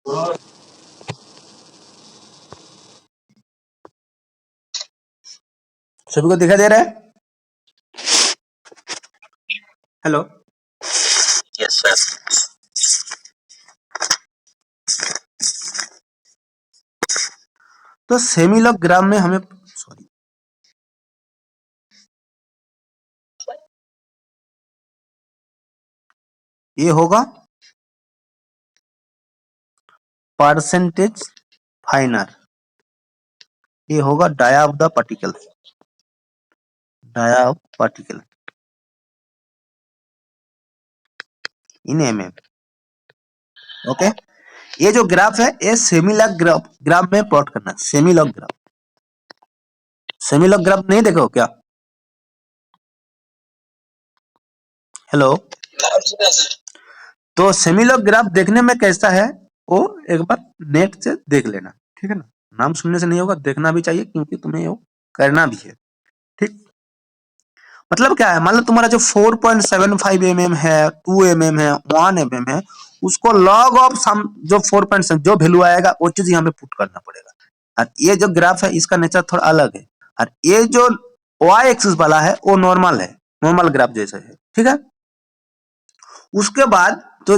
सभी को दिखाई दे रहा है? Hello, yes sir. तो सेमिलॉग्राम में हमें सॉरी ये होगा परसेंटेज फाइनर, ये होगा dia of the particle, dia of particle in mm। Okay, ये जो ग्राफ है ये सेमिलॉग ग्राफ में प्लॉट करना है। सेमिलॉग ग्राफ, सेमिलॉग ग्राफ नहीं देखो क्या? हेलो, तो सेमिलॉग ग्राफ देखने में कैसा है वो एक बार नेट से देख लेना, ठीक है ना? नाम सुनने से नहीं होगा, देखना भी चाहिए क्योंकि तुम्हें वो करना भी है, ठीक? मतलब क्या है, मान लो तुम्हारा जो 4.75 mm है, 2 mm है, 1 mm है, उसको लॉग ऑफ सम जो 4. जो वैल्यू आएगा वो चीज यहाँ पे पुट करना पड़ेगा। और ये जो ग्राफ है इसका नेचर थोड़ा अलग है, और ये जो y एक्सिस वाला है वो नॉर्मल है, नॉर्मल ग्राफ जैसा है, ठीक है? उसके बाद तो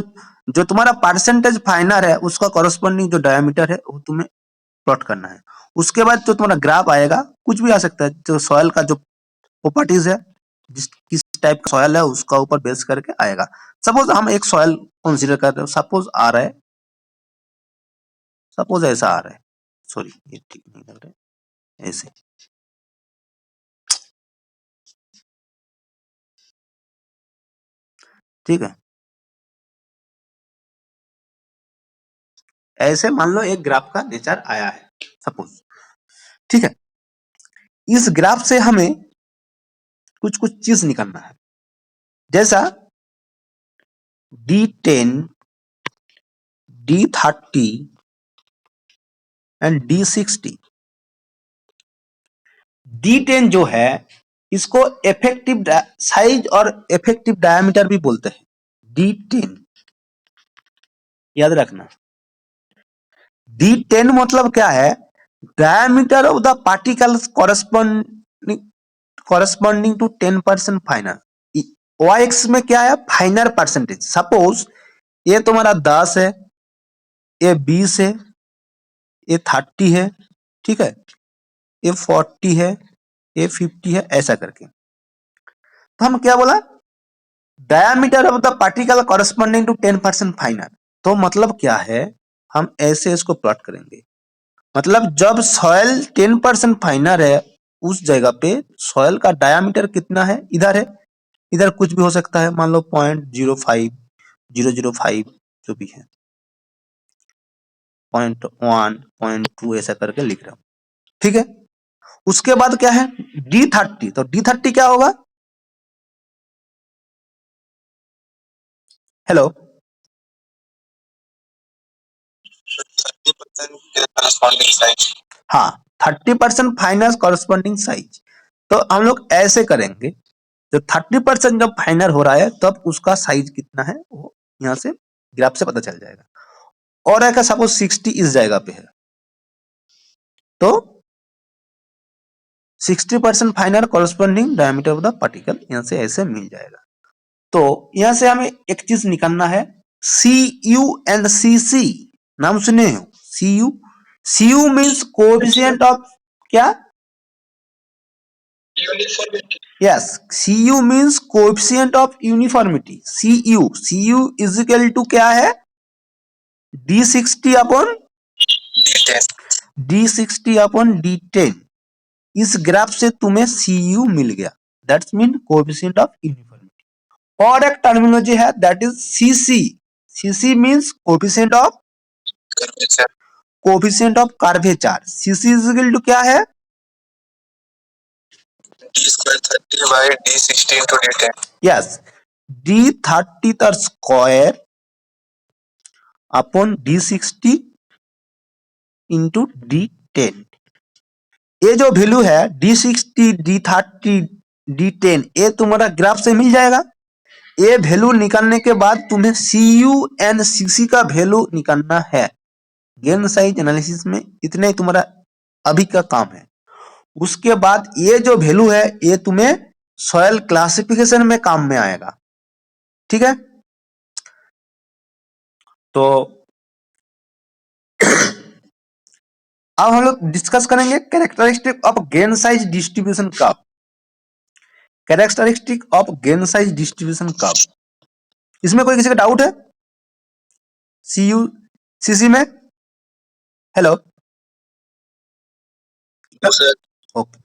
जो तुम्हारा परसेंटेज फाइनर है उसका कॉरेस्पॉन्डिंग जो डायमीटर है वो तुम्हें प्लॉट करना है। उसके बाद जो तुम्हारा ग्राफ आएगा कुछ भी आ सकता है, जो सॉइल का जो प्रॉपर्टीज है, जिस किस टाइप का सॉइल है उसका ऊपर बेस करके आएगा। सपोज हम एक सॉइल कंसीडर कर रहे हो, सपोज आ रहा है, सपोज ऐसा आ रहा है, सॉरी ये ठीक नहीं लग रहा है, ऐसे, ठीक है? ऐसे मान लो एक ग्राफ का नेचर आया है सपोज, ठीक है? इस ग्राफ से हमें कुछ कुछ चीज निकालना है, जैसा D10, D30 and D60। D10 जो है इसको इफेक्टिव साइज और इफेक्टिव डायमीटर भी बोलते हैं, D10 याद रखना। D10 मतलब क्या है, diameter of the particles corresponding to 10% finer. y axis में क्या है, फाइनर परसेंटेज। सपोज ये तुम्हारा 10 है, ये 20 है, ये 30 है, ठीक है, ये 40 है, ये 50 है, ऐसा करके। तो हम क्या बोला, diameter of the particle corresponding to 10% finer. तो मतलब क्या है, हम ऐसे इसको प्लॉट करेंगे। मतलब जब सॉइल 10% फाइनर है उस जगह पे सॉइल का डायमीटर कितना है, इधर है, इधर कुछ भी हो सकता है, मान लो 0.05, 005 जो भी है, 0.1, 0.2 ऐसा करके लिख रहा हूं, ठीक है? उसके बाद क्या है, D30। तो D30 क्या होगा, हेलो, हाँ, 30% फाइनर कॉरेस्पॉन्डिंग साइज। तो हम लोग ऐसे करेंगे, जब 30% जब फाइनर हो रहा है तब उसका साइज कितना है वो यहाँ से ग्राफ से पता चल जाएगा। और अगर सपोज 60 इस जगह पे है तो 60% फाइनर corresponding diameter of the particle यहाँ से ऐसे मिल जाएगा। तो यहाँ से हमें एक चीज निकालना है, CU एंड CC। नाम सुने हो, CU? CU means coefficient of क्या, yes, CU means coefficient of uniformity. CU is equal to क्या है, D60 अपॉन D10। इस ग्राफ से तुम्हें CU मिल गया, that's mean coefficient of uniformity. और एक टर्मिनोलॉजी है that is CC। CC means coefficient of curvature. CC is equal to क्या है, D2 30/D60 into D10। Yes, D30 square upon D60 into D10। ये जो वैल्यू है D60, D30, D10 ये तुम्हारा ग्राफ से मिल जाएगा। ये वैल्यू निकालने के बाद तुम्हें CU एंड CC का वैल्यू निकालना है। गेन साइज एनालिसिस में इतने ही तुम्हारा अभी का काम है। उसके बाद ये जो वैल्यू है ये तुम्हें सॉइल क्लासिफिकेशन में काम में आएगा, ठीक है। तो अब हम लोग डिस्कस करेंगे characteristic of gain size distribution curve. Characteristic of gain size distribution curve, इसमें कोई किसी का डाउट है? सीसी में hello okay.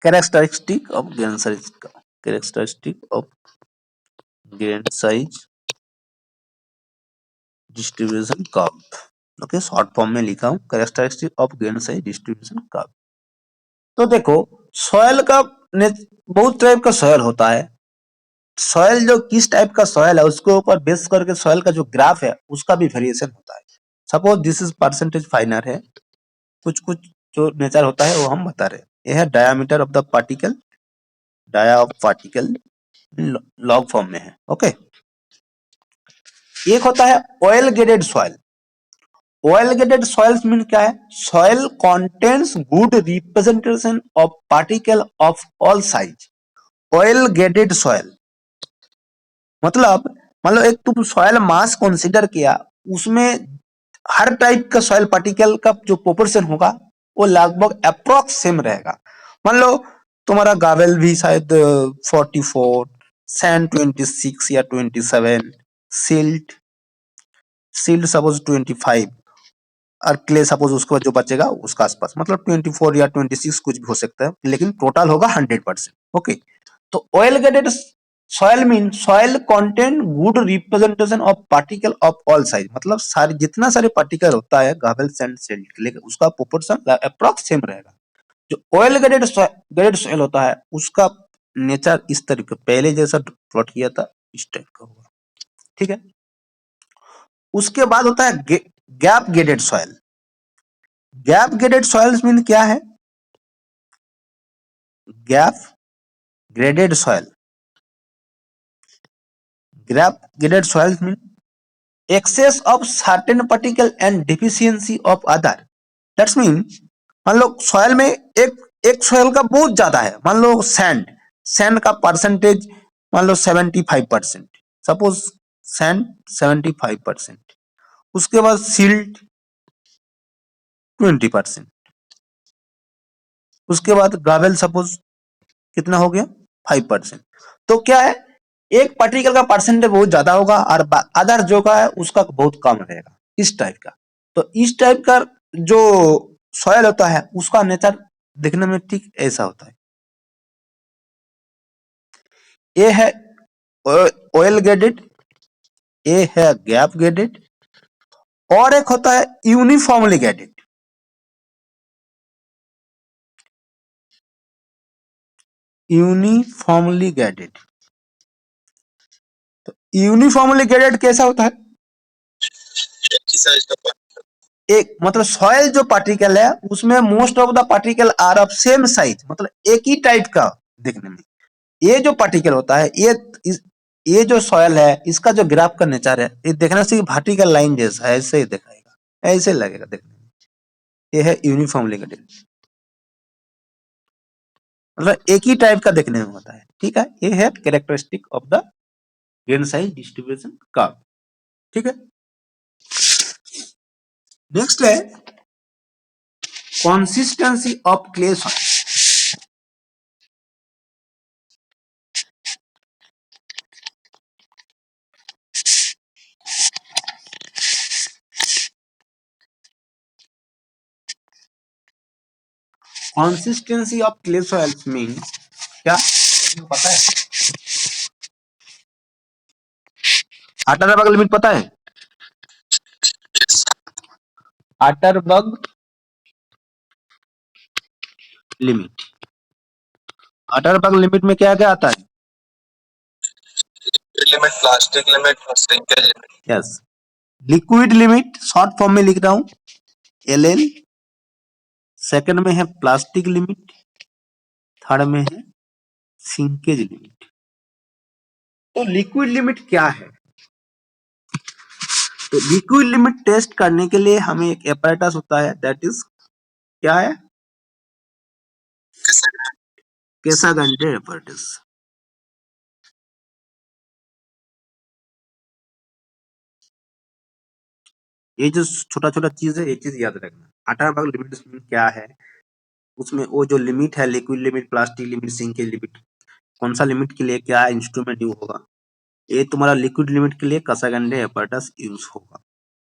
Characteristic of gain size, characteristic of gain size distribution curve, okay, short form में लिखा हूं characteristic of gain size distribution curve. तो देखो सॉइल का बहुत टाइप का सॉइल होता है। सॉइल जो किस टाइप का सॉइल है उसके ऊपर बेस करके सॉइल का जो ग्राफ है उसका भी वेरिएशन होता है। सपोज दिस इज परसेंटेज फाइनर है, कुछ कुछ जो नेचर होता है वो हम बता रहे हैं। यह है diameter of the particle, dia of particle log form में है, ओके। एक होता है well graded soil. Well graded soils mean क्या है? Soil contains good representation of particle of all size. Well graded soil मतलब मान लो एक तुम सॉइल मास कंसीडर किया, उसमें हर टाइप का सॉइल पार्टिकल का जो प्रोपोर्शन होगा वो लगभग अप्रोक्स सेम रहेगा। मान लो तुम्हारा गावेल भी शायद 44, सैंड 26 या 27, सिल्ट सपोज 25 और क्ले सपोज उसके बाद जो बचेगा उसका आसपास, मतलब 24 या 26 कुछ भी हो सकता है, लेकिन टोटल होगा 100%, ओके। तो oil graded soil mean soil contain good representation of particle of all size, मतलब सारे जितना सारे पार्टिकल होता है गावेल सैंड सिल्ट, लेकिन उसका प्रोपोर्शन अप्रॉक्स सेम रहेगा। जो ऑयल ग्रेडेड सॉइल होता है उसका नेचर इस तरीके पहले जैसा प्लॉट किया था इस टाइप का होगा, ठीक है। उसके बाद होता है gap graded soil. Gap graded soils mean क्या है? Gap graded soil, gap graded soils mean excess of certain particle and deficiency of other. That's mean मान लो सॉइल में एक सॉइल का बहुत ज्यादा है, मान लो सैंड का परसेंटेज मान लो 75%, सपोज सैंड 75%, उसके बाद सिल्ट 20%, उसके बाद ग्रेवल सपोज कितना हो गया 5%। तो क्या है, एक पार्टिकल का परसेंटेज बहुत ज्यादा होगा और अदर जो का है उसका बहुत कम रहेगा, इस टाइप का। तो इस टाइप का जो सॉइल होता है उसका नेचर देखने में ठीक ऐसा होता है। ये है ऑयल ग्रेडेड, ये है गैप ग्रेडेड, और एक होता है यूनिफॉर्मली ग्रेडेड। यूनिफॉर्मली ग्रेडेड, तो यूनिफॉर्मली ग्रेडेड कैसा होता है? एक मतलब सॉइल जो पार्टिकल है उसमें most of the particle are of same size, मतलब एक ही टाइप का देखने में। ये जो पार्टिकल होता है ये जो सॉइल है इसका जो ग्राफ का नेचर है ये देखने से वर्टिकल लाइन जैसा है, ऐसे ही दिखाएगा, ऐसे लगेगा देखने में। ये है यूनिफॉर्मली ग्रेडेड, मतलब एक ही टाइप का देखने में होता है, ठीक है। ये है characteristic of the grain size distribution curve, ठीक है। नेक्स्ट है consistency of clay soil. Consistency of clay soils mean क्या पता है? अटरबर्ग लिमिट पता है? अटरबर्ग लिमिट, अटरबर्ग लिमिट में क्या क्या आता है? लिमिट, प्लास्टिक लिमिट और shrinkage limit. Yes, liquid limit short form में लिख रहा हूं, एल, सेकंड में है प्लास्टिक लिमिट, थर्ड में है सिंकेज लिमिट। तो लिक्विड लिमिट क्या है? तो लिक्विड लिमिट टेस्ट करने के लिए हमें एक एपरेटस होता है, दैट इज क्या है? कैसाग्रेंडे एपरेटस। ये जो छोटा छोटा चीज है, ये चीज याद रखना। वाटर लिमिट क्या है, उसमें वो जो लिमिट है, liquid limit, plastic limit, shrinkage limit, कौन सा लिमिट के लिए क्या इंस्ट्रूमेंट यूज होगा, ये तुम्हारा लिक्विड लिमिट के लिए कैसाग्रेंडे एपरेटस यूज होगा।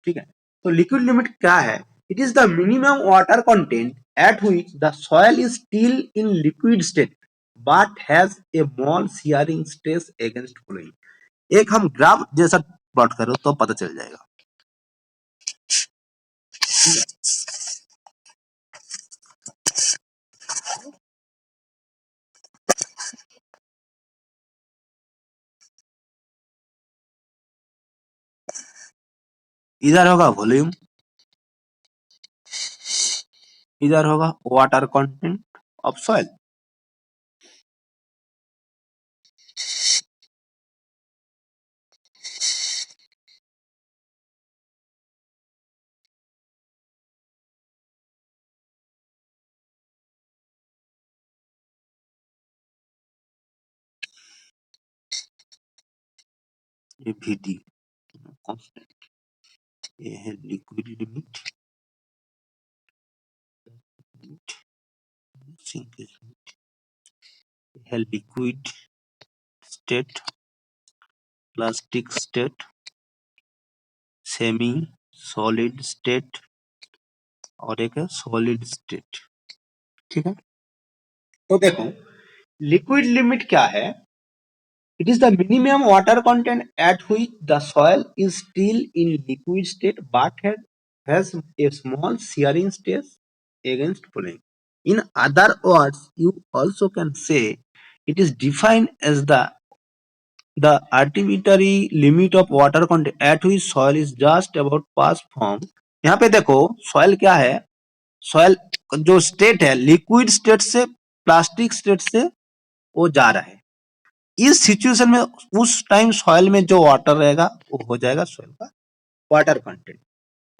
ठीक है, तो लिक्विड लिमिट क्या है? It is the minimum water content at which the soil is still in liquid state but has a small shearing stress against flowing. एक हम ग्राफ जैसा प्लॉट करो तो पता चल जाएगा। इधर होगा वॉल्यूम, इधर होगा वाटर कंटेंट ऑफ सॉइल। ये VD कांस्टेंट, ये है लिक्विड लिमिट, सिंकेज लिमिट, है liquid state, plastic state, semi solid state और एक है सॉलिड स्टेट। ठीक है, तो देखो लिक्विड लिमिट क्या है? It is the minimum water content at which the soil is still in liquid state but has a small shearing stress against flowing. In other words, you also can say it is defined as the arbitrary limit of water content at which soil is just about pass from। यहाँ पे देखो soil क्या है, soil जो state है liquid state से plastic state से वो जा रहा है। इस सिचुएशन में उस टाइम सॉइल में जो वाटर रहेगा वो हो जाएगा सॉइल का वाटर कंटेंट,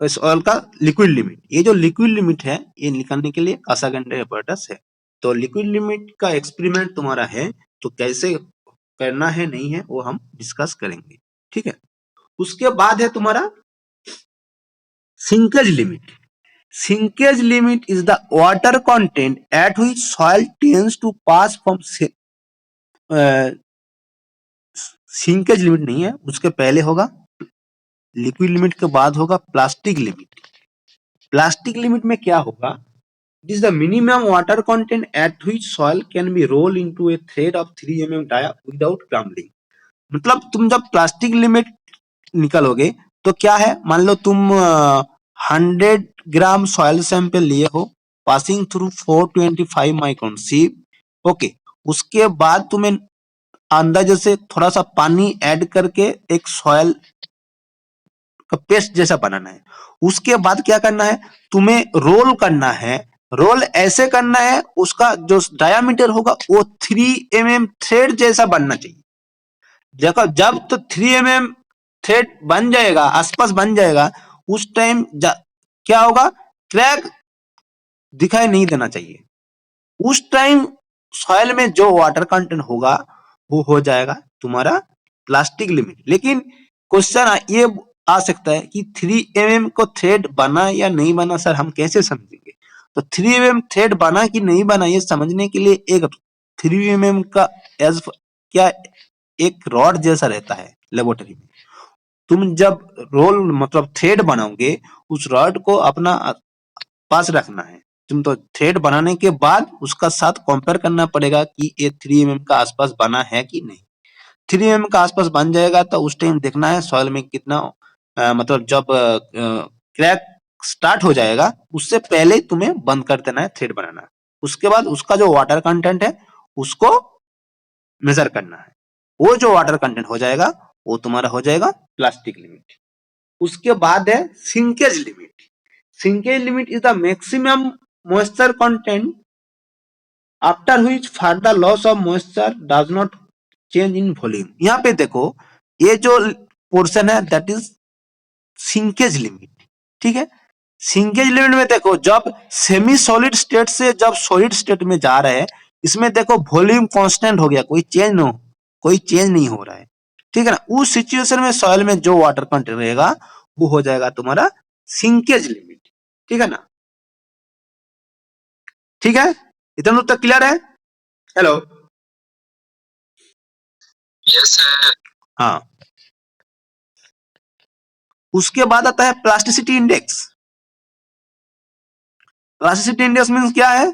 सॉइल का लिक्विड लिमिट। ये जो लिक्विड लिमिट है ये निकालने के लिए कैसाग्रेंडे एपरेटस है। तो लिक्विड लिमिट का एक्सपेरिमेंट तुम्हारा है, तो कैसे करना है नहीं है वो हम डिस्कस करेंगे। ठीक है, उसके बाद है तुम्हारा shrinkage limit. Shrinkage limit is the water content at which soil tends to pass from, shrinkage limit नहीं है, उसके पहले होगा लिक्विड लिमिट के बाद होगा प्लास्टिक लिमिट। प्लास्टिक लिमिट में क्या होगा? It is the minimum water content at which soil can be roll into a thread of 3 mm dia without crumbling. मतलब तुम जब प्लास्टिक लिमिट निकालोगे तो क्या है, मान लो तुम 100 ग्राम सॉइल सैंपल लिए हो पासिंग थ्रू 425 माइक्रोन सीप। ओके, उसके बाद तुम्हें अंदाजे से थोड़ा सा पानी ऐड करके एक सॉइल का पेस्ट जैसा बनाना है। उसके बाद क्या करना है, तुम्हें रोल करना है। रोल ऐसे करना है उसका जो डायामीटर होगा वो 3 mm थ्रेड जैसा बनना चाहिए। जब तो 3 mm थ्रेड बन जाएगा, आसपास बन जाएगा, उस टाइम क्या होगा, क्रैक दिखाई नहीं देना चाहिए। उस टाइम सॉइल में जो वाटर कंटेंट होगा वो हो जाएगा तुम्हारा प्लास्टिक लिमिट। लेकिन क्वेश्चन ये आ सकता है कि 3 mm को थ्रेड बना या नहीं बना, सर हम कैसे समझेंगे? तो 3 mm थ्रेड बना कि नहीं बना ये समझने के लिए एक 3 mm का एज क्या एक रॉड जैसा रहता है लेबोरेटरी में। तुम जब रोल मतलब थ्रेड बनाओगे उस रॉड को अपना पास रखना है। तुम तो थ्रेड बनाने के बाद उसका साथ कंपेयर करना पड़ेगा कि ये 3 mm का आसपास बना है कि नहीं। 3 mm का आसपास बन जाएगा तो उस टाइम देखना है सॉइल में कितना मतलब जब क्रैक स्टार्ट हो जाएगा उससे पहले तुम्हें बंद कर देना है थ्रेड बनाना। उसके बाद उसका जो वाटर कंटेंट है उसको मेजर करना है। वो जो वाटर कंटेंट हो जाएगा वो तुम्हारा हो जाएगा प्लास्टिक लिमिट। उसके बाद है sinkage limit. Shrinkage limit is the maximum moisture content after which further loss of moisture does not change in volume. यहाँ पे देखो ये जो पोर्शन है दैट इज सिंकेज लिमिट, ठीक है। सिंकेज लिमिट में देखो जब सेमी सॉलिड स्टेट से जब सॉलिड स्टेट में जा रहे हैं, इसमें देखो वॉल्यूम कांस्टेंट हो गया, कोई चेंज नहीं हो रहा है, ठीक है ना। उस सिचुएशन में सॉइल में जो वाटर कंटेंट रहेगा वो हो जाएगा तुम्हारा सिंकेज लिमिट, ठीक है ना। ठीक है, इतना तक क्लियर है? Hello, Yes, sir. हाँ। उसके बाद आता है plasticity index. Plasticity index means क्या है?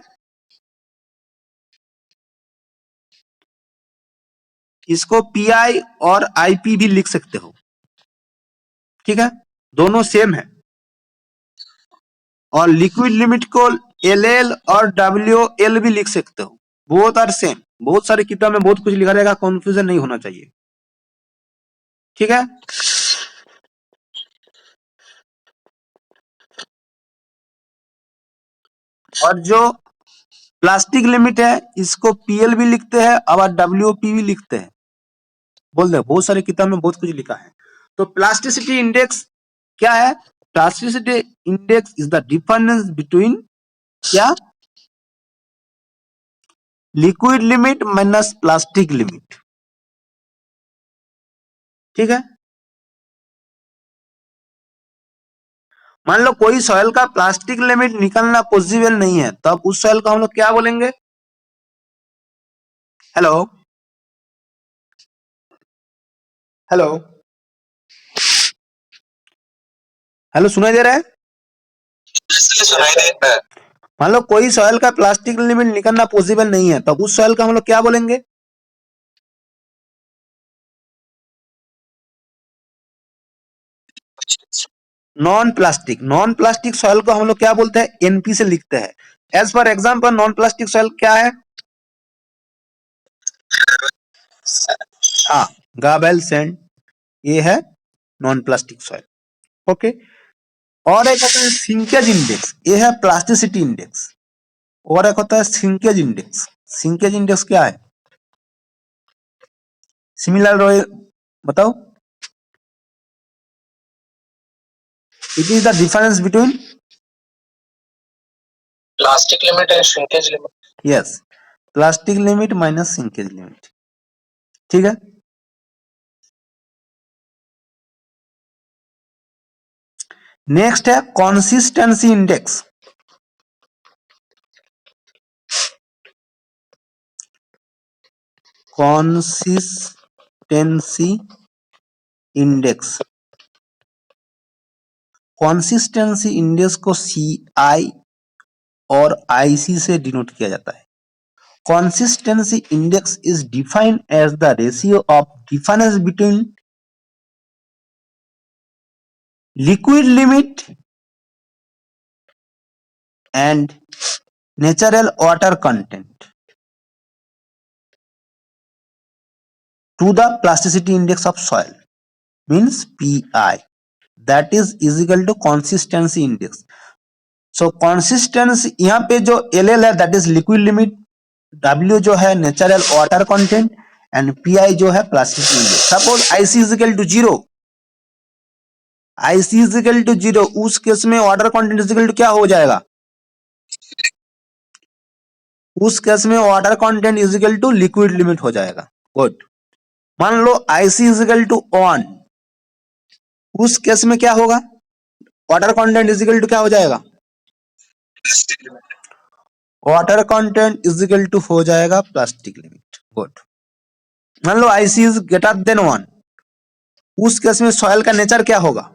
इसको पीआई और आईपी भी लिख सकते हो, ठीक है, दोनों सेम है। और लिक्विड लिमिट को एलएल और डब्ल्यूएल भी लिख सकते हो, बोथ आर सेम। बहुत सारे किताब में बहुत कुछ लिखा रहेगा, कंफ्यूजन नहीं होना चाहिए, ठीक है। और जो प्लास्टिक लिमिट है इसको पीएल भी लिखते हैं और डब्ल्यूपी भी लिखते हैं, बोल दे, बहुत सारे किताब में बहुत कुछ लिखा है। तो प्लास्टिसिटी इंडेक्स क्या है? Plasticity index is the difference between क्या? Liquid limit minus plastic limit, ठीक है। मान लो कोई सॉइल का प्लास्टिक लिमिट निकलना पॉसिबल नहीं है, तब उस सॉइल को हम लोग क्या बोलेंगे? हेलो हेलो हेलो, सुनाई दे रहा है? सुनाई देता है। मान लो कोई सॉइल का प्लास्टिक लिमिट निकलना पॉसिबल नहीं है, तब उस सॉइल का हम लोग क्या बोलेंगे? नॉन प्लास्टिक सॉइल को हम लोग क्या बोलते हैं? एनपी से लिखते हैं। As for example non plastic soil क्या है? हाँ, गार्बेल सैंड, ये है नॉन प्लास्टिक सॉइल, ओके। और एक होता है सिंकेज इंडेक्स, ये है प्लास्टिसिटी इंडेक्स। और एक होता है सिंकेज इंडेक्स। सिंकेज इंडेक्स क्या है? सिमिलर रो, बताओ। It is the difference between plastic limit and shrinkage limit. Yes, plastic limit minus shrinkage limit, ठीक है। नेक्स्ट है consistency index. Consistency index, consistency index को सीआई और आईसी से denote किया जाता है। Consistency index is defined as the ratio of difference between liquid limit and natural water content to the plasticity index of soil, means PI, that is equal to consistency index. So consistency यहाँ पे जो LL है that is liquid limit, W जो है natural water content and PI जो है plasticity index. Suppose IC is equal to 0, IC is equal to 0, उस केस में water content is equal to क्या हो जाएगा? उस केस में water content is equal to liquid limit हो जाएगा। गुड। मान लो IC इज इक्वल टू 1, उस केस में क्या होगा? Water content is equal to क्या हो जाएगा? Water content is equal to हो जाएगा प्लास्टिक लिमिट। गुड। मान लो IC इज ग्रेटर देन 1, उस केस में सॉइल का नेचर क्या होगा?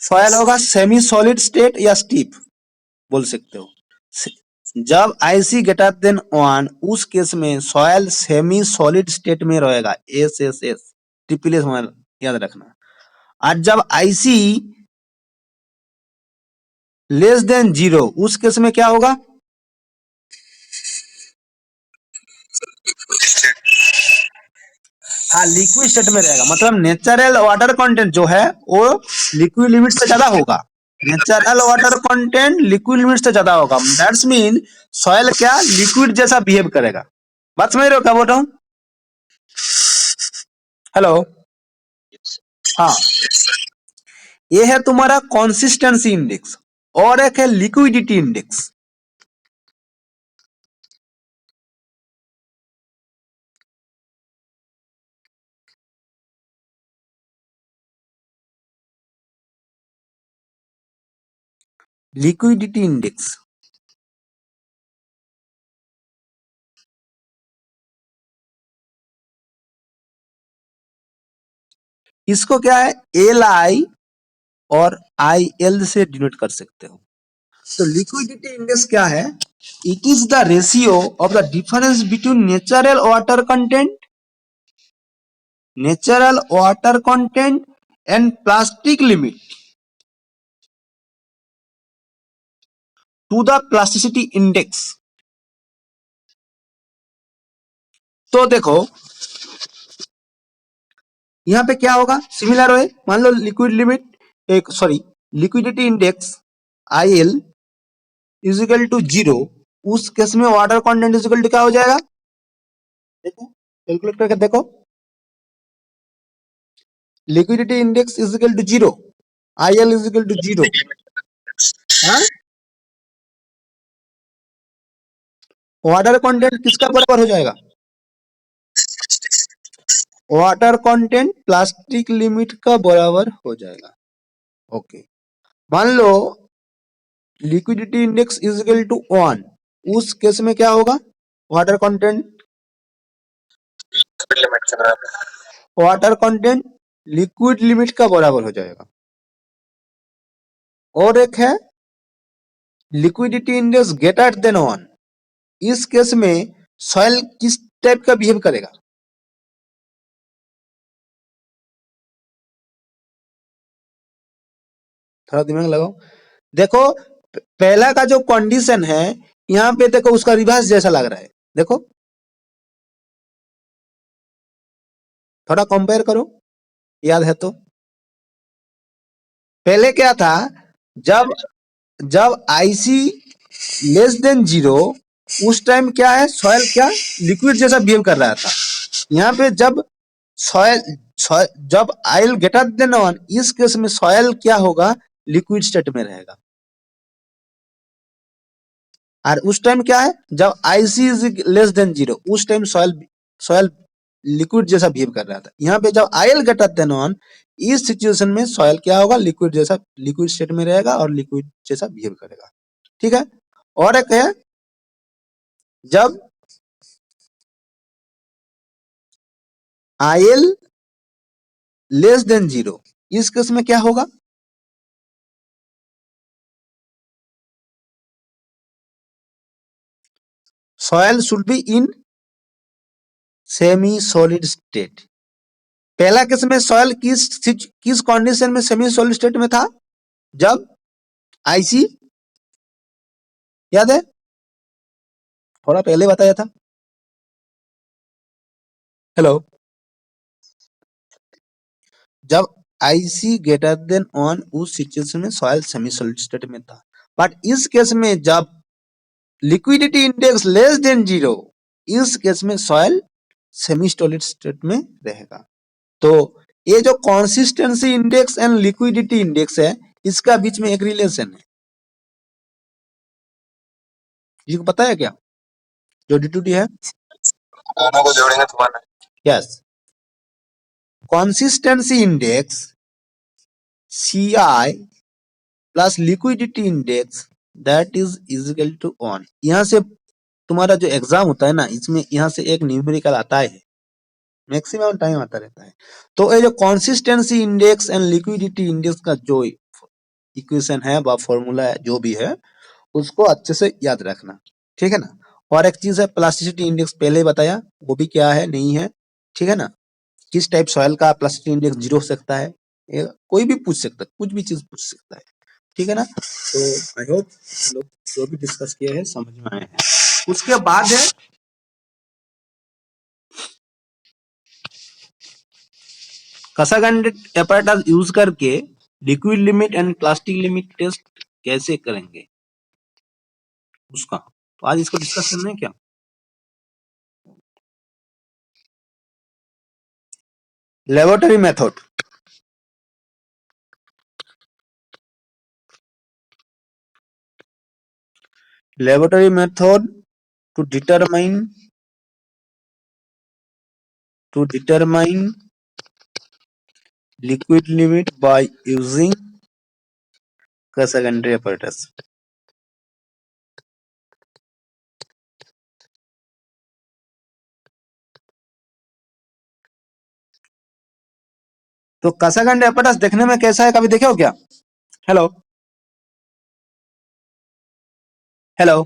सॉइल होगा सेमी सॉलिड स्टेट या स्टीप, बोल सकते हो। जब IC ग्रेटर देन 1, उस केस में सॉइल सेमी सॉलिड स्टेट में रहेगा, SSS, ट्रिपल एस याद रखना। और जब IC लेस देन 0, उस केस में क्या होगा? हाँ, लिक्विड स्टेट में रहेगा, मतलब नेचुरल वाटर कंटेंट जो है वो लिक्विड लिमिट से ज्यादा होगा। Natural water content liquid limit से ज्यादा होगा, दैट्स मीन सॉइल क्या लिक्विड जैसा बिहेव करेगा। बात समझ रहे हो क्या बोल रहा हूँ? हेलो, हाँ, ये है तुम्हारा कंसिस्टेंसी इंडेक्स और एक है लिक्विडिटी इंडेक्स। लिक्विडिटी इंडेक्स इसको क्या है एल आई और आई एल से डिनोट कर सकते हो। तो लिक्विडिटी इंडेक्स क्या है? It is the ratio of the difference between natural water content and plastic limit to the plasticity index. तो देखो यहां पे क्या होगा, सिमिलर है, मान लो लिक्विड लिमिट एक sorry liquidity index I L is equal to 0, उस केस में water content is equal to क्या हो जाएगा? देखो कैलकुलेट करके देखो, liquidity index is equal to 0, I L is equal to 0। Water content किसका बराबर हो जाएगा? वाटर कंटेंट प्लास्टिक लिमिट का बराबर हो जाएगा। ओके, मान लो liquidity index is equal to 1, उस केस में क्या होगा? वाटर कंटेंट लिक्विड लिमिट का बराबर हो जाएगा। और एक है लिक्विडिटी इंडेक्स ग्रेटर देन 1, इस केस में सॉइल किस टाइप का बिहेव करेगा? थोड़ा दिमाग लगाओ। देखो पहला का जो कंडीशन है यहाँ पे देखो उसका रिवर्स जैसा लग रहा है, देखो थोड़ा कंपेयर करो, याद है तो। पहले क्या था, जब जब आईसी लेस देन 0 उस टाइम क्या है सॉइल क्या लिक्विड जैसा बिहेव कर रहा था। यहाँ पे जब सॉइल जब आयल ग्रेटर देन 1, इस केस में सॉइल क्या होगा? लिक्विड स्टेट में रहेगा। और उस टाइम क्या है जब आईसी इज लेस देन 0, उस टाइम सॉइल लिक्विड जैसा बिहेव कर रहा था। यहाँ पे जब आयल ग्रेटर देन 1, इस सिचुएशन में सॉइल क्या होगा? लिक्विड स्टेट में रहेगा और लिक्विड जैसा बिहेव करेगा। ठीक है, और एक है जब आयल लेस देन 0, इस केस में क्या होगा? Soil should be in semi solid state. पहला केस में सॉइल किस कंडीशन में सेमी सॉलिड स्टेट में था? जब आईसी याद है, थोड़ा पहले बताया था। हेलो, जब आईसी ग्रेटर देन 1, उस सिचुएशन में सॉइल सेमी सॉलिड स्टेट में था। बट इस केस में जब लिक्विडिटी इंडेक्स लेस देन 0, इस केस में सॉइल सेमी सॉलिड स्टेट में रहेगा। तो ये जो consistency index and liquidity index है, इसका बीच में एक रिलेशन है, ये पता है क्या? जो D2D है, दोनों को जोड़ेंगे तो बना yes, consistency index CI plus liquidity index that is equal to 1। यहाँ से तुम्हारा जो एग्जाम होता है ना, इसमें यहाँ से एक न्यूमेरिकल आता है, मैक्सिमम टाइम आता रहता है। तो ये जो consistency index and liquidity index का जो इक्वेशन है व फॉर्मूला है जो भी है, उसको अच्छे से याद रखना, ठीक है ना। और एक चीज है प्लास्टिसिटी इंडेक्स, पहले ही बताया, वो भी क्या है नहीं है, ठीक है ना। किस टाइप सॉइल का प्लास्टिसिटी इंडेक्स 0 हो सकता है, कोई भी पूछ सकता है, कुछ भी चीज पूछ सकता है, ठीक है ना। तो आई होप लोग जो भी डिस्कस किए हैं समझ में आए हैं। उसके बाद है कसरगंड apparatus यूज करके liquid limit and plastic limit test कैसे करेंगे उसका। तो आज इसको डिस्कस करना है क्या। Laboratory method, laboratory method to determine liquid limit by using secondary apparatus। तो कसरगंड apparatus देखने में कैसा है, कभी देखे हो क्या। हेलो हेलो,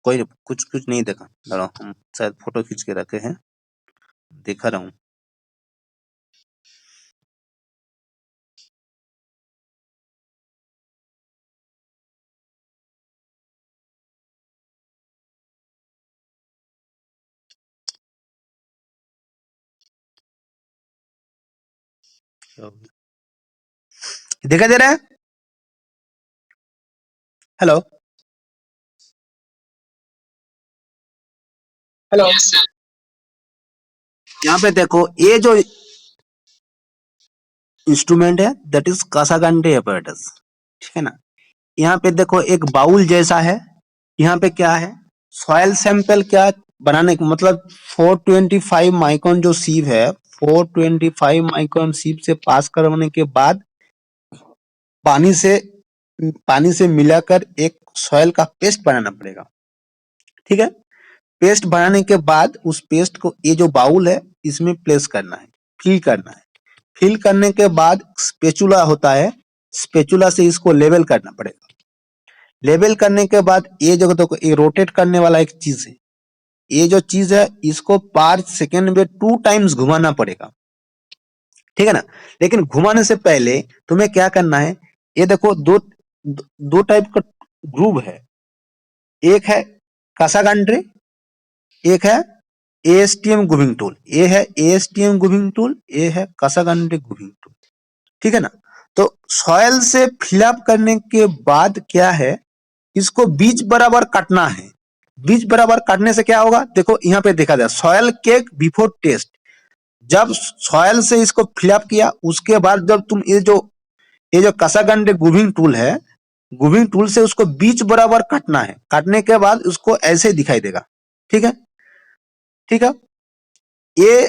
कोई कुछ नहीं देखा, चलो हम शायद फोटो खींच के रखे हैं, दिखा रहा हूँ। दिखाई दे रहा है। हेलो हेलो, यहाँ पे देखो ये जो इंस्ट्रूमेंट है दैट इज कासागंडे apparatus, ठीक है ना। यहाँ पे देखो एक बाउल जैसा है, यहाँ पे क्या है सॉइल सैंपल क्या बनाने का मतलब 425 माइक्रोन जो सीव है 425 माइक्रोन सीव से पास करवाने के बाद पानी से मिलाकर एक सॉइल का पेस्ट बनाना पड़ेगा, ठीक है। पेस्ट बनाने के बाद उस पेस्ट को ये जो बाउल है इसमें प्लेस करना है, फिल करना है। फिल करने के बाद स्पेचुला होता है, स्पेचुला से इसको लेवल करना पड़ेगा। लेवल करने के बाद ये जो देखो ये रोटेट करने वाला एक चीज है, ये जो चीज है इसको पर सेकेंड में 2 टाइम्स घुमाना पड़ेगा, ठीक है ना। लेकिन घुमाने से पहले तुम्हें क्या करना है, ये देखो दो टाइप का ग्रूव है, एक है कासागंड्रे, एक है एएसटीएम ग्रूविंग टूल। ये है एएसटीएम ग्रूविंग टूल, ये है कासागंड्रे ग्रूविंग टूल, ठीक है ना। तो सॉइल से फिलअप करने के बाद क्या है इसको बीच बराबर काटना है। बीच बराबर काटने से क्या होगा, देखो यहाँ पे देखा जाए सॉइल केक बिफोर टेस्ट। जब सॉइल से इसको फिलअप किया उसके बाद जब तुम ये जो कासागंडे ग्रूविंग टूल है, ग्रूविंग टूल से उसको बीच बराबर काटना है। काटने के बाद उसको ऐसे दिखाई देगा, ठीक है ठीक है। ये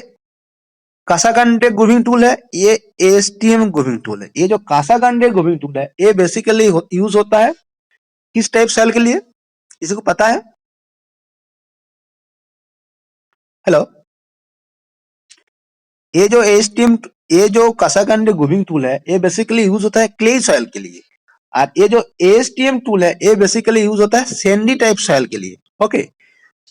कासागंडे ग्रूविंग टूल है, ये एएसटीएम ग्रूविंग टूल है। ये जो कासागंडे ग्रूविंग टूल है ये बेसिकली यूज होता है किस टाइप सॉइल के लिए, किसी को पता है। हेलो, ये जो कासागंडे ग्रूविंग टूल है ये बेसिकली यूज होता है क्ले सॉइल के लिए, और ये जो एएसटीएम टूल है ये बेसिकली यूज होता है सैंडी टाइप सॉइल के लिए। ओके,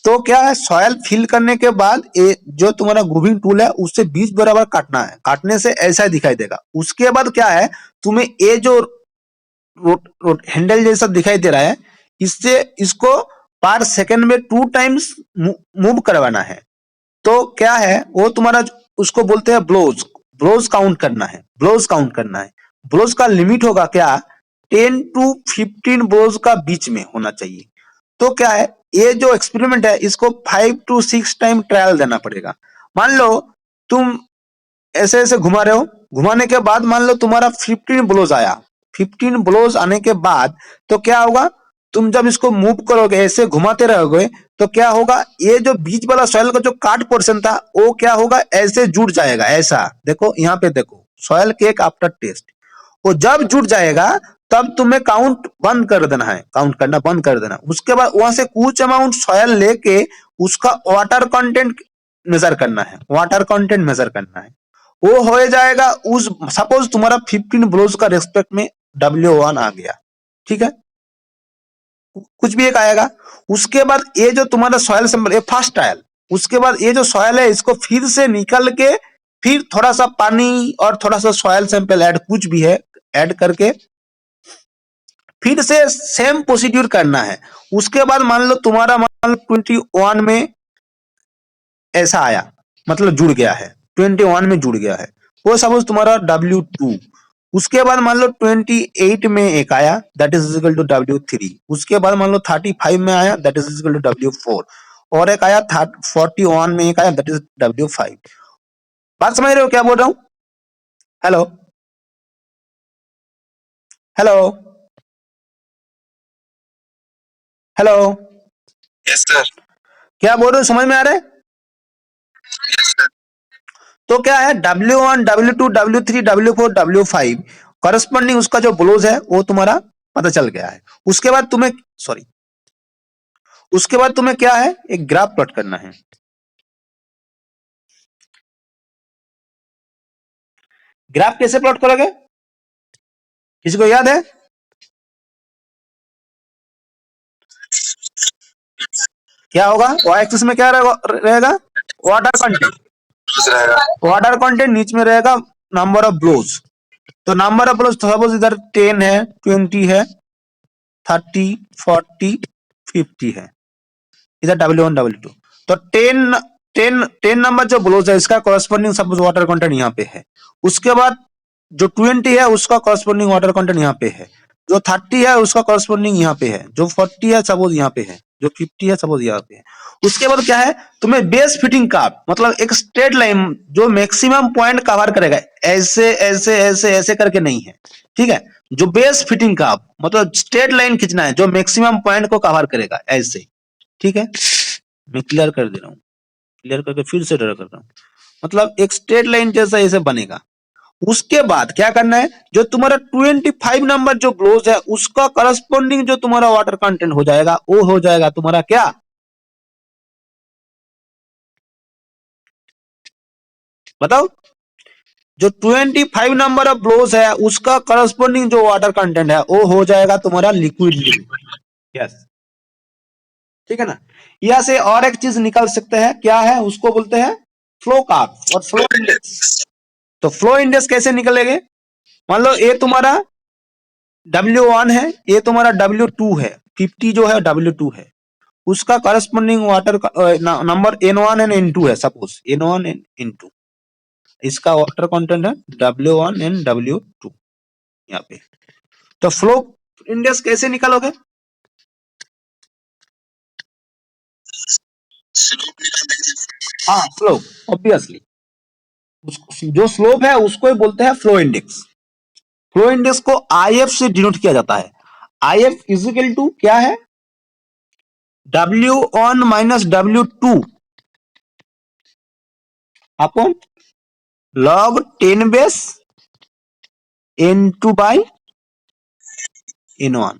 तो क्या है सॉइल फिल करने के बाद ये जो तुम्हारा ग्रूविंग टूल है उससे बीच बराबर काटना है। काटने से ऐसा दिखाई देगा। उसके बाद क्या है तुम्हें ये जो हैंडल जैसा दिखाई दे रहा है इससे इसको पर सेकेंड में 2 टाइम्स मूव करवाना है। तो क्या है वो तुम्हारा उसको बोलते हैं ब्लोज। ब्लोज काउंट करना है, ब्लोज काउंट करना है। ब्लोज का लिमिट होगा क्या 10 to 15 ब्लोज का बीच में होना चाहिए। तो क्या है ये जो एक्सपेरिमेंट है इसको 5 to 6 टाइम ट्रायल देना पड़ेगा। मान लो तुम ऐसे ऐसे घुमा रहे हो, घुमाने के बाद मान लो तुम्हारा 15 ब्लोज आया। 15 ब्लोज आने के बाद तो क्या होगा, तुम जब इसको मूव करोगे ऐसे घुमाते रहोगे तो क्या होगा ये जो बीच वाला सॉइल का जो काट पोर्शन था वो क्या होगा ऐसे जुड़ जाएगा। ऐसा देखो यहाँ पे देखो सॉइल केक आफ्टर टेस्ट, वो जब जुड़ जाएगा तब तुम्हें काउंट बंद कर देना है, काउंट करना बंद कर देना। उसके बाद वहां से कुछ अमाउंट सॉइल लेके उसका वाटर कंटेंट मेजर करना है, वाटर कंटेंट मेजर करना है। वो हो जाएगा उस सपोज तुम्हारा 15 ब्लोज का रेस्पेक्ट में W1 आ गया, ठीक है कुछ भी एक आएगा। उसके बाद ये जो तुम्हारा सॉइल सैंपल ये फर्स्ट ट्रायल, उसके बाद ये जो सॉइल है इसको फिर से निकल के फिर थोड़ा सा पानी और थोड़ा सा सॉइल सैंपल ऐड कुछ भी है ऐड करके फिर से सेम प्रोसीड्यूर करना है। उसके बाद मान लो तुम्हारा मान लो 21 में ऐसा आया, मतलब जुड़ गया है, 21 में जुड़ गया है, वो सपोज तुम्हारा W2। उसके बाद मान लो 28 में एक आया, that is equal to W3। उसके बाद मान लो 35 में आया, that is equal to W4। और एक आया 41 में एक आया, दैट इज W5। बात समझ रहे हो क्या बोल रहा हूं? Hello hello hello, yes sir. क्या बोल रहे हो, समझ में आ रहा है? Yes sir. तो क्या है, W1 W2 W3 W4 W5 corresponding उसका जो ब्लोज है वो तुम्हारा पता चल गया है। उसके बाद तुम्हें सॉरी उसके बाद तुम्हें क्या है, एक ग्राफ प्लॉट करना है। ग्राफ कैसे प्लॉट करोगे, किसी को याद है? क्या होगा, y एक्सिस में क्या रहेगा? Water content. रहेगा। वाटर कंटेंट नीचे में रहेगा नंबर ऑफ ब्लोज। तो नंबर ऑफ ब्लोज सपोज इधर 10 है, 20 है, 30, 40, 50 है, इधर W1 W2। तो 10 नंबर जो ब्लोज है इसका कॉरस्पॉन्डिंग सपोज वाटर कंटेंट यहाँ पे है। उसके बाद जो 20 है उसका कॉरस्पॉन्डिंग वाटर कंटेंट यहाँ पे है, जो 30 है उसका कॉरस्पॉन्डिंग यहाँ पे है, जो 40 है सपोज यहाँ पे है, जो 50 है सपोज यहाँ पे है। उसके बाद क्या है, तुम्हें बेस फिटिंग कर्व, मतलब एक स्ट्रेट लाइन जो मैक्सिमम पॉइंट कवर करेगा, ऐसे ऐसे ऐसे ऐसे करके नहीं है, ठीक है। जो बेस फिटिंग कर्व मतलब स्ट्रेट लाइन खींचना है जो मैक्सिमम पॉइंट को कवर करेगा, ऐसे, ठीक है। मैं क्लियर कर दे रहा हूँ, क्लियर करके फिर से ड्रा कर रहा हूँ, मतलब एक स्ट्रेट लाइन जैसा ऐसे बनेगा। उसके बाद क्या करना है, जो तुम्हारा 25 नंबर जो ब्लोज है उसका करस्पॉन्डिंग जो तुम्हारा वाटर कंटेंट हो जाएगा वो हो जाएगा तुम्हारा क्या, बताओ? जो 25 नंबर ऑफ ब्लोज है उसका करस्पॉन्डिंग जो वाटर कंटेंट है वो हो जाएगा तुम्हारा लिक्विड लिमिट। यस, ठीक है ना। यहां से और एक चीज निकल सकते हैं, क्या है, उसको बोलते हैं फ्लो कर्व और फ्लो इंडेक्स। तो फ्लो इंडेक्स कैसे निकलेंगे, मान लो ये तुम्हारा W1 है, ये तुम्हारा W2 है, 50 जो है W2 है, उसका corresponding water number N1 and N2 है, सपोज N1 एंड N2, इसका वाटर कंटेंट है W1 एंड W2 यहाँ पे। तो फ्लो इंडेक्स कैसे निकालोगे, हाँ फ्लो, ऑब्वियसली जो स्लोप है उसको ही बोलते हैं फ्लो इंडेक्स। फ्लो इंडेक्स को IF से डिनोट किया जाता है। IF इजिकल टू क्या है, W1 minus W2 upon log 10 base N2 by N1,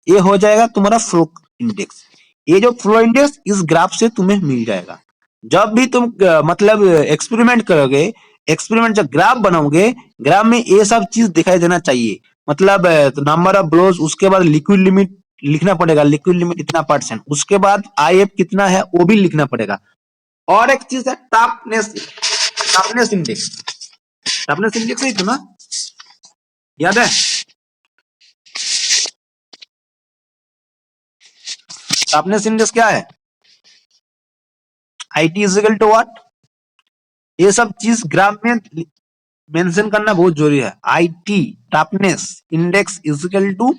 ये हो जाएगा तुम्हारा फ्लो इंडेक्स। ये जो फ्लो इंडेक्स इस ग्राफ से तुम्हें मिल जाएगा। जब भी तुम मतलब एक्सपेरिमेंट करोगे, एक्सपेरिमेंट जब ग्राफ बनाओगे, ग्राफ में ये सब चीज दिखाई देना चाहिए, मतलब नंबर ऑफ ब्लोज, उसके बाद लिक्विड लिमिट लिखना पड़ेगा, लिक्विड लिमिट इतना %, उसके बाद IF कितना है वो भी लिखना पड़ेगा। और एक चीज है toughness, toughness index, toughness index ही तो ना, याद है? टफनेस इंडेक्स क्या है, IT is equal to what, ये सब चीज ग्राफ में मेंशन करना बहुत जरूरी है। IT toughness index is equal to,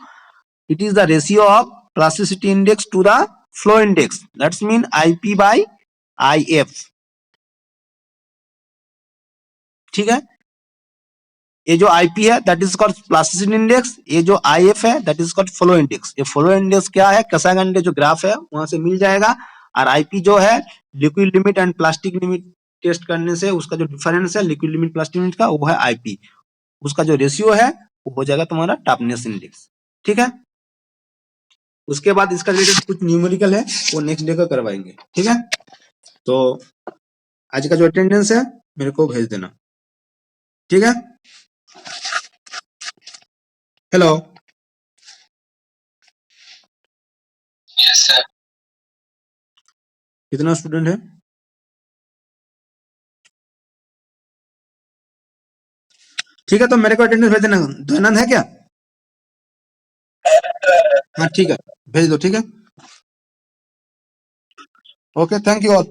it is the ratio of plasticity index to the flow index, that's mean IP by IF, ठीक है। ये जो IP है that is called plasticity index, ये जो IF है that is called flow index. ये flow index क्या है, कसागंडे जो ग्राफ है वहां से मिल जाएगा। और IP जो है liquid limit and plastic limit test करने से उसका जो डिफरेंस है लिक्विड लिमिट प्लास्टिक लिमिट का, वो है IP, उसका जो रेशियो है वो हो जाएगा तुम्हारा टफनेस इंडेक्स, ठीक है। उसके बाद इसका रिलेटेड कुछ न्यूमेरिकल है वो नेक्स्ट डे का करवाएंगे, ठीक है। तो आज का जो अटेंडेंस है मेरे को भेज देना, ठीक है। Hello, yes sir. कितना स्टूडेंट है? ठीक है, तो मेरे को अटेंडेंस भेज देना। ध्यानंद है क्या? हाँ ठीक है, भेज दो। ठीक है, ओके, थैंक यू ऑल।